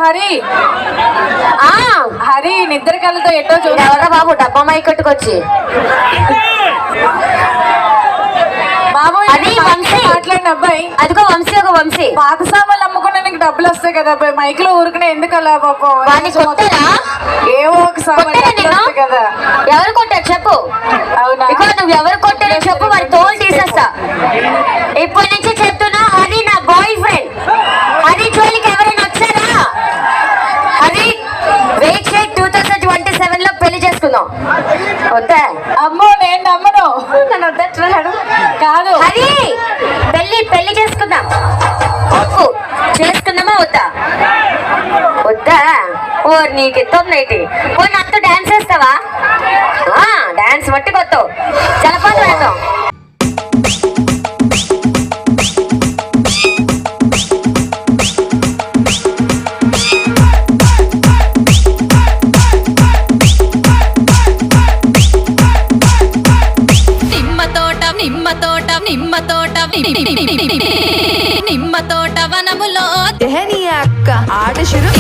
హరి హరి నిద్ర కళ్ళతో ఎటో చూడ బాబు డబ్బా మై కట్టుకొచ్చి బాబు మాట్లాడిన అబ్బాయి అదిగో వంశీ ఒక వంశీ పాత సామాన్లు అమ్ముకున్నానికి డబ్బులు వస్తాయి కదా అబ్బాయి మైక్ లో ఊరుకునే ఎందుకు అలా ఏవో ఒక సామాన్ కదా ఎవరు కొట్టారు చెప్పు. అవునా నువ్వు ఎవరు కొట్టారో చెప్పు వారి తోలు తీసేస్తా. ఇప్పటి నుంచి చెప్తున్నా హరి నా బాయ్ ఫ్రెండ్. హరి జోలికి ఎవరైనా వచ్చారా? హరి వెయిట్ చేయి 2027 లో పెళ్లి చేసుకుందాం. వద్దా? అమ్మో నేను నమ్మను. నన్ను వద్దన్నాడు కాదు హరి పెళ్లి చేసుకుందాం. చేసుకుందామా వద్దా? వద్దా? ఓ నీకు తొమ్మిది ఓ నాతో డాన్స్ వేస్తావా? డాన్స్ మట్టి కొత్తావు జలపాతం వేద్దాం. నిమ్మ తోట వనములో అక్క ఆట శురు